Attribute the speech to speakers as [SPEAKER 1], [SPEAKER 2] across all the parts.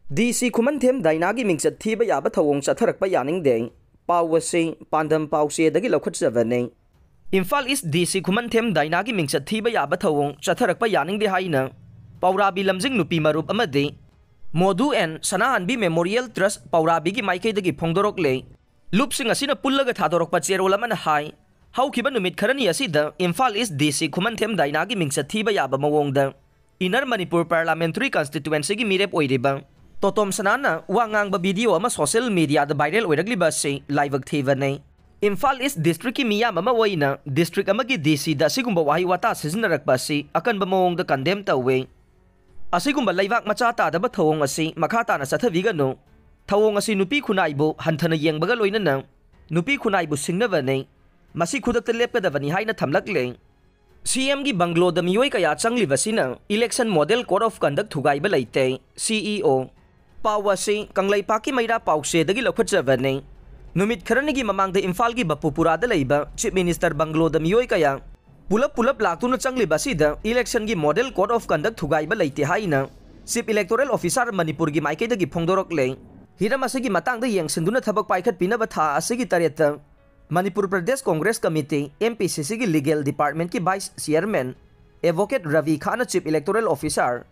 [SPEAKER 1] DC Kumantham Dainagi Mingsat Thiba Yaba Thawong Chatharakpa Yaningde, Pawasi, Pandam Pawsi Dagi Lokutsavane. Imphal is DC Kumantham Dainagi Mingsat Thiba Yaba Thawong Chatharakpa Yaningde Haina, Paurabi Lamjing Nupi Marup Amade, Modu and Sanahanbi Memorial Trust Paurabigi Maike Dagi Pongdorok Le, Loopsing Asina Pullaga Tadorok Pachero High, how Kibanumit Karani Asida, Imphal is DC Kumantham Dainagi Mingsat Thiba Yaba Mawongda, Inner Manipur Parliamentary Constituency Mirep Oidibang. Totom sanana wangang ba video ama social media da viral oiragli ba se live active nei Imphal East District ki miya mama waina district amagi DC da sigumba wahi wata siznarak ba se akan ba mawong da condemn tawe asigumba laibak macha ta da ba thawong asi makhata na sathavi gano thawong asi nupi khunaibo hanthana yeng baga loina na nupi khunaibo singna ba nei masi khudak te lepka da bani haina thamlak le CM gi banglo da miyoi kaya changli basina election model code of conduct thugai ba leite CEO Pawasi Kanglay Paki Mayra Pause Dagi Lokutsavane Numit Karanigi Mamang the Imphal gi Bapupura de Labor Chief Minister Banglo the Mioy Kaya Pulap Lakuna Changli Basida election gi model code of conduct Tugai Balati Haina Chief Electoral Officer Manipur gi Maike the Pongdorok Lane Hiramasigi Matang the Yang Sinduna Tabak Paikat Pinabata Asigi Tarieta Manipur Pradesh Congress Committee MPCC gi Legal Department ki Vice Chairman Advocate Ravi Khana Chief Electoral Officer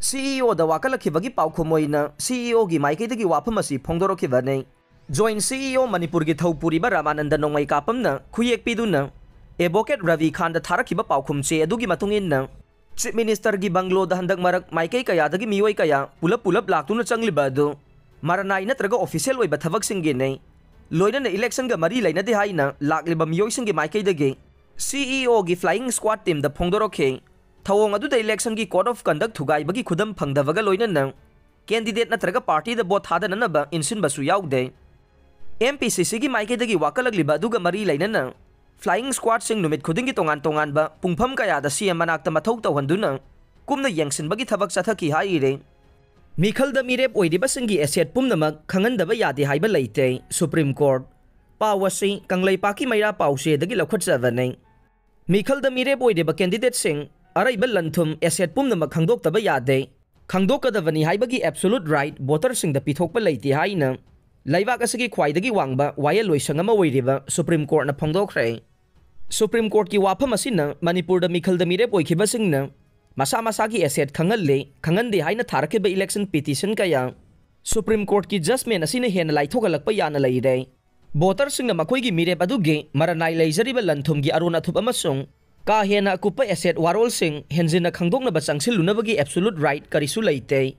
[SPEAKER 1] CEO da wakalakibagi paukumoina CEO gi maikidagi wapamasi phongdorokibane Joint CEO Manipur gi Thaupuri ba Ramananda Nongmai kapamna khuyek piduna Advocate Ravi Khan da tharakiba paukhumche adugi matungin Chief Minister gi Banglo da handak marak maikai kaya dagi mioi kaya pulap laktuna changliba du maranai natraga official oiba thabak singi nei loina na election ga mari laina de haina lakliba mioi singi maikai dagi CEO gi flying squad team da phongdorokhe Thawong adu da election gi code of conduct thugai bagi khudam phangdavaga loina nang candidate natraga party da bot hada nanaba insin basu yaude MPCC gi maike dagi wakalagliba duga mari laina nang flying squad sing numit khuding gi tongan ba pungpham kaya da CM manakta mathau tawhanduna kumna yangsin bagi thabak sathaki haire Mikhal da mirep oidiba singi asset pumnamak khangandaba yade haiba leite Supreme Court Pawasi Kanglay Paki Mayra Pause dagi lokhutsavane Mikhal da mirep oidiba candidate sing Araiba lanthum asset pumnamak khangdoktaba yade khangdokadavani haibagi absolute right voter sing da pithokpa leiti haina laibak asigi khwaidagi wangba waya loisang ama oiriba Supreme Court na phongdokhre Supreme Court ki wapham asina Manipur da Mikhal da mire poikhiba singna masa gi asset khangande haina tharakiba election petition kaya Supreme Court ki judgment asina hena laithogalakpa yana leire voter sing na makoi gi mire paduge maranai leijariba lanthum gi aruna thup amasung Ka hena kupa asset warol sing henjina khangdok na bachangsil lunabagi absolute right karisu leite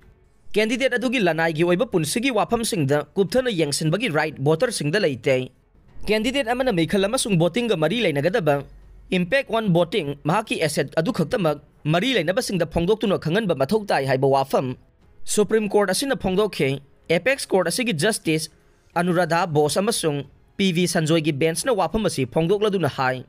[SPEAKER 1] candidate adugi lanai gi oiba punsigi wafam sing da kupthana yangsin bagi right voter sing da leite candidate amana Mikhal amasung voting ga mari leinagadaba impact on voting mahaki asset adu khaktamak mari leinaba sing da phongdok tuna khangan ba mathau tai haiba wafam Supreme Court asina phongdokhe Apex Court asigi Justice Anuradha Bose amasung PV Sanjoy gi bench na wafam asi phongdok laduna hai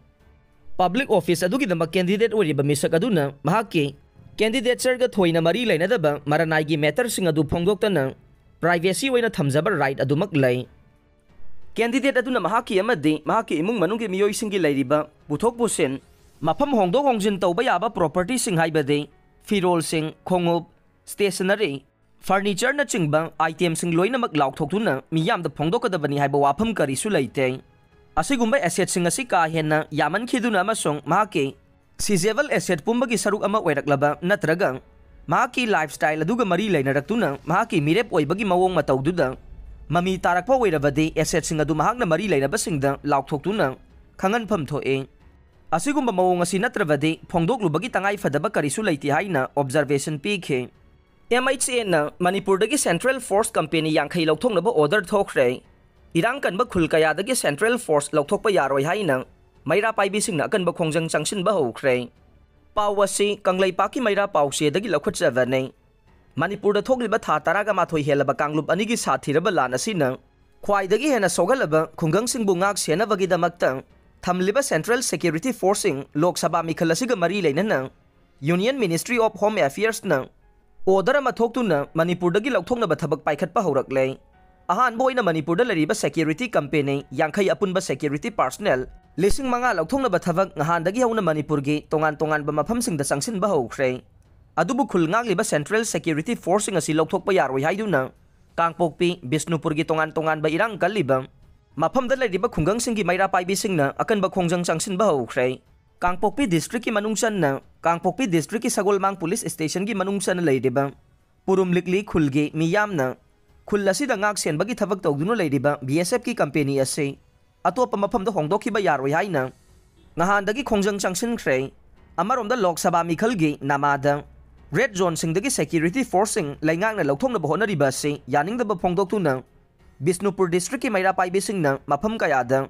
[SPEAKER 1] Public Office adugi dama candidate oriba misak aduna mahaki candidate serga thoina mari lainadaba maranai gi matter sing adu phongdoktana privacy oina thamjaba right adumak lei candidate aduna mahaki amadi mahaki imung manunggi miyoi singi leiriba puthok pusen mafam hongdok hongjin tawba yaba property sing haibade firol sing khongup stationery furniture na chingba item sing loinamak laukthokuna miyam da phongdokadabani haiba wafam karisu leite Asigumba asset sing asi ka hena yaman khiduna amasong mahaki seizable asset pumbagi saruk ama oiraklaba natraga mahaki lifestyle aduga mari leinaratuna mahaki mirep oibagi mawong matawduda mami tarakpa oirabadi asset sing adu mahakna mari leinabasingda laukthokuna khanganpham thoe asigumba mawong asi natravadi phongdoklubagi tangai fadaba karisu leiti haina observation pikhe MHA na Manipur dagi Central Force Company yankhai laukthoknaba order thokre Irang kan ba khul kaya dagi Central Force laukthokpa yaroi haina Mayra paibi singna kan ba khongjang changsin ba hokre Pawasi Kanglay Paki Mayra Pause dagi lokhutsavane Manipur da thokliba tha taraga mathoi helaba kanglup anigi sathiraba lana sina khwai dagi hena sogalaba khungang singbu ngak sena bagi damakta thamliba Central Security Forcing Lok Sabha Mikhal asiga mari leinana Union Ministry of Home Affairs na order ma thoktuna Manipur dagi laukthokna ba thabak paikhatpa horakle Ahan boy na Manipur da lariba security company yankhai apunba security personnel lising mga laukthong na bathavak ngahan dagi hauna Manipur gi tongan ba mafam sing da sangsin ba hokre adubu khul ngagliba Central Security Force ngasi lokthokpa yaroi haiduna Kangpokpi Bisnupurgi tongan ba irang kaliba mafamda leiriba khungangsinggi maira paibisingna akanba khongjang changsinba haukhre Kangpokpi District ki manungsanna Kangpokpi District ki Sagolmang Police Station ki manungsanna leiriba Purum Likli khulgi miyamna khul asida ngak senbagi thabak tawduna leiriba BSF ki company ase atopa mafamda hongdokhiba yaroi haina ngahandagi khongjang changsinkhre amaromda Lok Sabha mikhalgi namada Red Zone singdagi security forcing laingangna lauthongna bahonariba ase yaningdaba phongdoktuna Bisnupur District ki maira paibisingna mafam kayada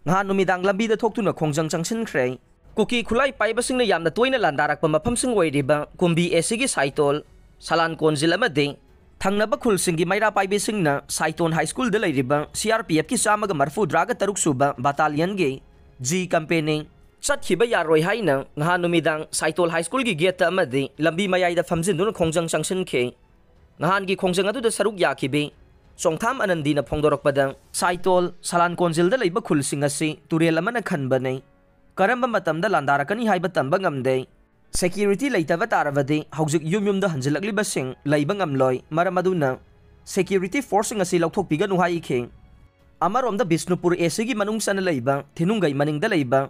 [SPEAKER 1] ngahan numidang lambida thoktuna khongjang changsinkhre Kuki khulai paibasingna yamna toina landarakpa mafamsing oiriba Kumbi Esigi Saitol Salan Konjil amade thangnaba khulsinggi maira paibisingna Saiton High School da leiriba CRPF ki samaga marfu draga taruk suba battalion ge G campaigning Chatkhiba yaroi haina ngahan numidang Saitol High School gi gate amade lambi mayai da famjinduna khongjang changsinkhe ngahan gi khongjang adu da saruk yakhibe Songtham Anandina phongdorokpada Saitol Salan Konjil da leiba khulsing asi turel amana khanbane karamba matamda landarakani haiba tamba ngamde security leitaba tarabade haujik yumyumda hanjilakliba sing leiba ngamloi maramaduna security forcing asi lokthokpiga nuhai khe amaromda Bisnupur esigi manungsana leiba thinungai maningda leiba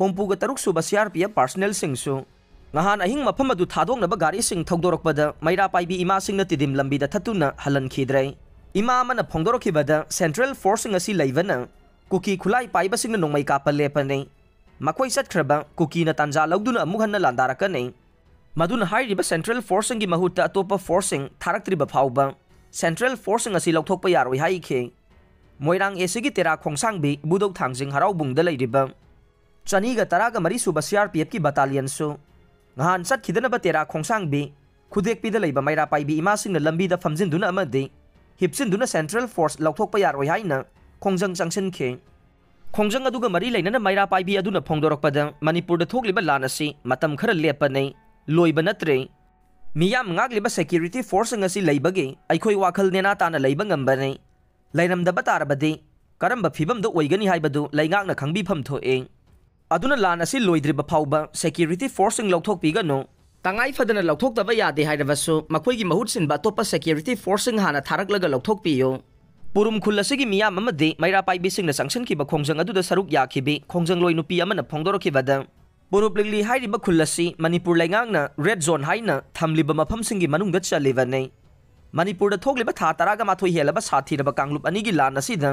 [SPEAKER 1] hompuga taruk suba CRPF personnel singsu ngahan ahing mafam adu thadoknaba gari sing thogdorokpada maira paibi ima singna tidim lambida thatuna halan khidrai ima amana phongdorokhibada Central Forcing asi leibana kuki khulai paiba singna nongmai kapal lepane makoi satkraba kuki na tanja lawduna amuk hanna landarakane maduna hairiba Central Forcing gi mahutta atopa forcing tharaktriba phauba Central Forcing asi lokthokpa yaroi haikhe Moirang esigi tera khongsangbi budok thangjing haraubungda leiriba Chaniga taraga mari suba CRPF ki battalion su ngahan satkhidana ba tera khongsangbi khudekpida leiba maira paibi imasingna lambida famjinduna amade hipsinduna Central Force lokthokpa yaroi haina khongjang changsinkhe khongjang aduga mari leinana maira paibi aduna phongdorokpada Manipurda thokliba lanasi matam khara lepane loiba natre miyam ngagliba security force ngasi leibage aikhoi wakhal nena tana leiba ngambane Lainamdaba tarabade karamba phibamda oigani haibadu laingakna khangbifam thoe aduna lan asi loidriba phauba security forcing lokthokpiga no tangai fadana lokthokdaba yade hairabasu makhoigi mahut sinba topa security forcing hana tharaklaga lokthokpiyo Purum khulasigi miyam amade maira paibisingna sangsankiba khongjang aduda saruk yakhibi khongjang loi nupi amana phongdorokhibada Purupligli hairiba khulasi Manipur laingakna red zone haina thamliba mafamsingi manungda chalibane Manipur da thogliba tha taraga mathoi helaba sathiraba kanglup anigi lan asida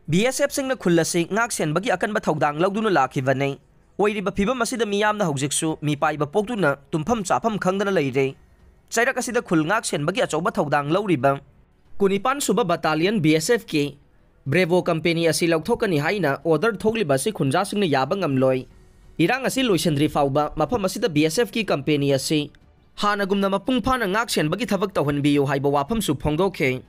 [SPEAKER 1] BSF singna khulasi ngak senbagi akanba thodang lawduna lakhibane oiriba phibam asida miyamna hojiksu mi paiba poktuna tumpham chafam khangdana leire chairak asida khul ngak senbagi achoba thodang lawriba Kunipan suba battalion BSF ki Bravo company asi lokthokani haina order thogliba si khunja singna yaba ngamloi irang asi loisandri fauba mafam asida BSF ki company asi Hanagumna mapung phana ngak senbagi thabak tawhanbiyo haiba wafam su phongdokhe